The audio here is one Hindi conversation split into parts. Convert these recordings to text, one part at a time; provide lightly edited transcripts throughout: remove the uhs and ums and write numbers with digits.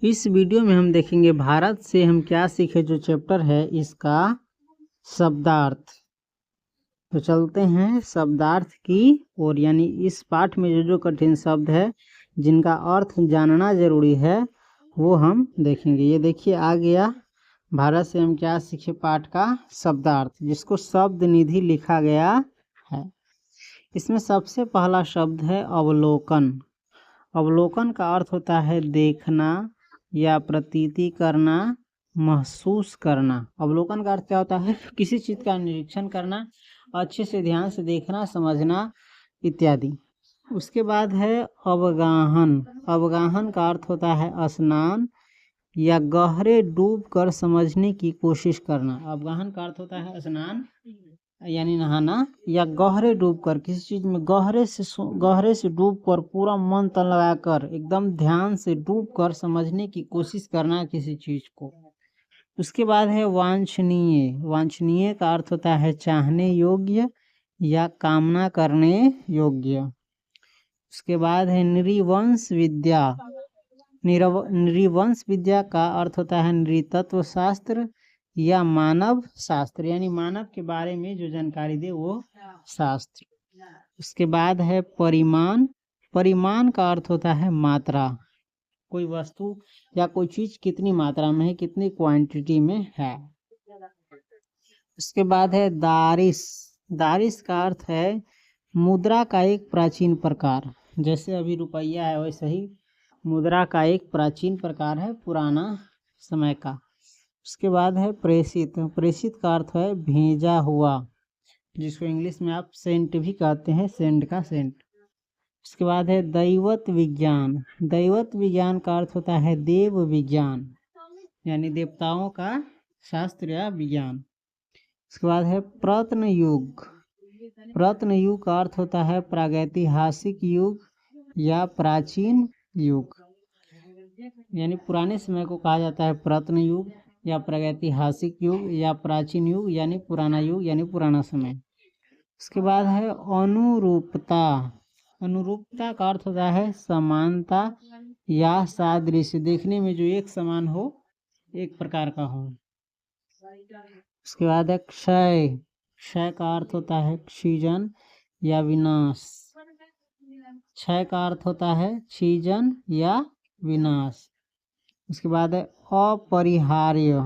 इस वीडियो में हम देखेंगे भारत से हम क्या सीखे, जो चैप्टर है इसका शब्दार्थ। तो चलते हैं शब्दार्थ की ओर, यानी इस पाठ में जो कठिन शब्द है जिनका अर्थ जानना जरूरी है वो हम देखेंगे। ये देखिए आ गया, भारत से हम क्या सीखे पाठ का शब्दार्थ, जिसको शब्द निधि लिखा गया है। इसमें सबसे पहला शब्द है अवलोकन। अवलोकन का अर्थ होता है देखना या प्रतीति करना, महसूस करना। अवलोकन का अर्थ क्या होता है? किसी चीज का निरीक्षण करना, अच्छे से ध्यान से देखना, समझना इत्यादि। उसके बाद है अवगाहन। अवगाहन का अर्थ होता है स्नान या गहरे डूब कर समझने की कोशिश करना। अवगाहन का अर्थ होता है स्नान यानी नहाना, या गहरे डूब कर किसी चीज में गहरे से डूब कर, पूरा मन तन लगाकर एकदम ध्यान से डूब कर समझने की कोशिश करना किसी चीज को। उसके बाद है वांछनीय। वांछनीय का अर्थ होता है चाहने योग्य या कामना करने योग्य। उसके बाद है नृवंश विद्या। नृवंश विद्या का अर्थ होता है नृतत्व शास्त्र या मानव शास्त्र, यानी मानव के बारे में जो जानकारी दे वो शास्त्र। उसके बाद है परिमाण। परिमाण का अर्थ होता है मात्रा, कोई वस्तु या कोई चीज कितनी मात्रा में है, कितनी क्वांटिटी में है। उसके बाद है दारिश। दारिश का अर्थ है मुद्रा का एक प्राचीन प्रकार। जैसे अभी रुपया है वैसे ही मुद्रा का एक प्राचीन प्रकार है, पुराना समय का। उसके बाद है प्रेषित। प्रेषित का अर्थ है भेजा हुआ, जिसको इंग्लिश में आप सेंट भी कहते हैं, सेंड का सेंट। उसके बाद है दैवत विज्ञान। दैवत विज्ञान का अर्थ होता है देव विज्ञान, यानी देवताओं का शास्त्र या विज्ञान। उसके बाद है प्रत्न युग। प्रत्न युग का अर्थ होता है प्रागैतिहासिक युग या प्राचीन युग, यानी पुराने समय को कहा जाता है प्रत्न युग या प्रागैतिहासिक युग या प्राचीन युग, यानी पुराना युग यानी पुराना समय। उसके बाद है अनुरूपता। अनुरूपता का अर्थ होता है समानता या सादृश्य, देखने में जो एक समान हो, एक प्रकार का हो। उसके बाद है क्षय। क्षय का अर्थ होता है क्षीजन या विनाश। क्षय का अर्थ होता है क्षीजन या विनाश। उसके बाद है अपरिहार्य।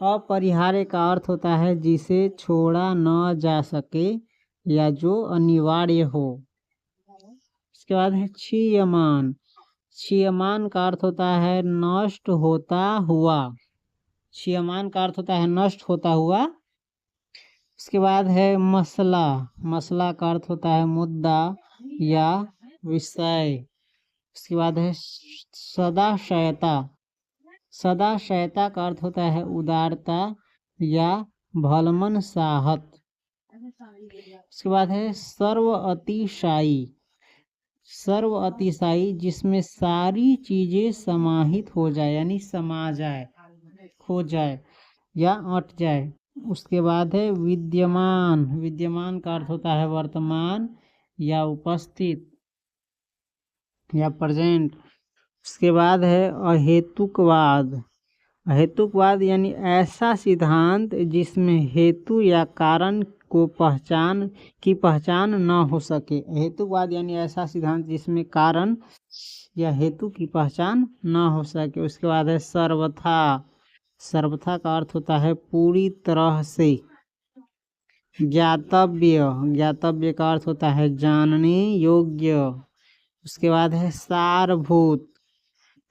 अपरिहार्य का अर्थ होता है जिसे छोड़ा न जा सके या जो अनिवार्य हो। उसके बाद है क्षीयमान। क्षीयमान का अर्थ होता है नष्ट होता हुआ। क्षीयमान का अर्थ होता है नष्ट होता हुआ। उसके बाद है मसला। मसला का अर्थ होता है मुद्दा या विषय। उसके बाद है सदाशयता। सदाशयता का अर्थ होता है उदारता या भलमन साहत। उसके बाद है सर्व अतिशायी। सर्व अतिशायी जिसमें सारी चीजें समाहित हो जाए, यानी समा जाए, खो जाए या अट जाए। उसके बाद है विद्यमान। विद्यमान का अर्थ होता है वर्तमान या उपस्थित या प्रेजेंट। उसके बाद है अहेतुकवाद। अहेतुकवाद यानी ऐसा सिद्धांत जिसमें हेतु या कारण को पहचान न हो सके। अहेतुकवाद यानी ऐसा सिद्धांत जिसमें कारण या हेतु की पहचान न हो सके। उसके बाद है सर्वथा। सर्वथा का अर्थ होता है पूरी तरह से। ज्ञातव्य। ज्ञातव्य का अर्थ होता है जानने योग्य। उसके बाद है सारभूत।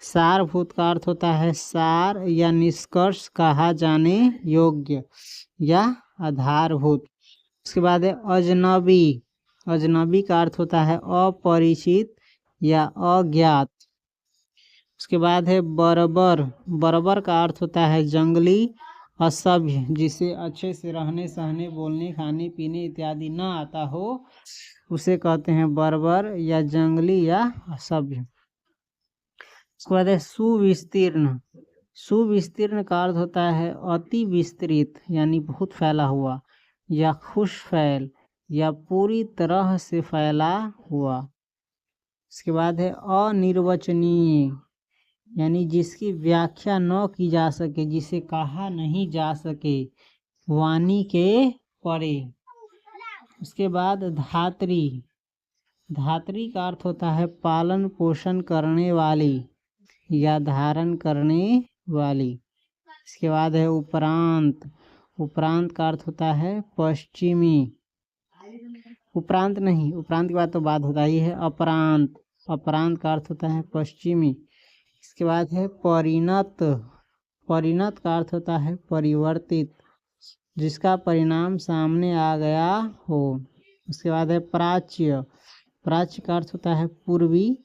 सारभूत का अर्थ होता है सार या निष्कर्ष कहा जाने योग्य या आधारभूत। उसके बाद है अजनबी। अजनबी का अर्थ होता है अपरिचित या अज्ञात। उसके बाद है बर्बर। बर्बर का अर्थ होता है जंगली, असभ्य, जिसे अच्छे से रहने सहने, बोलने, खाने पीने इत्यादि न आता हो, उसे कहते हैं बर्बर या जंगली या असभ्य। उसके बाद है सुविस्तीर्ण। सुविस्तीर्ण का अर्थ होता है अति विस्तृत, यानी बहुत फैला हुआ, या खुश फैल या पूरी तरह से फैला हुआ। इसके बाद है अनिर्वचनीय। यानी जिसकी व्याख्या न की जा सके, जिसे कहा नहीं जा सके, वाणी के परे। उसके बाद धात्री। धात्री का अर्थ होता है पालन पोषण करने वाली या धारण करने वाली। इसके बाद है उपरांत। उपरांत का अर्थ होता है पश्चिमी। उपरांत नहीं, उपरांत के बाद तो बाद होता ही है अपरांत। अपरांत का अर्थ होता है पश्चिमी। इसके बाद है परिणत। परिणत का अर्थ होता है परिवर्तित, जिसका परिणाम सामने आ गया हो। उसके बाद है प्राच्य। प्राच्य का अर्थ होता है पूर्वी।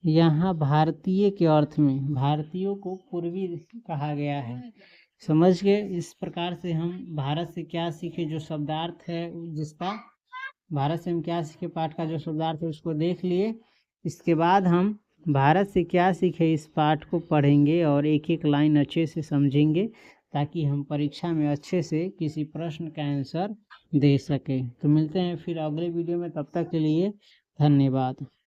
यहाँ भारतीय के अर्थ में भारतीयों को पूर्वी कहा गया है। समझ गए। इस प्रकार से हम भारत से क्या सीखे जो शब्दार्थ है, जिसका भारत से हम क्या सीखे पाठ का जो शब्दार्थ है उसको देख लिए। इसके बाद हम भारत से क्या सीखे इस पाठ को पढ़ेंगे और एक एक लाइन अच्छे से समझेंगे, ताकि हम परीक्षा में अच्छे से किसी प्रश्न का आंसर दे सकें। तो मिलते हैं फिर अगले वीडियो में, तब तक के लिए धन्यवाद।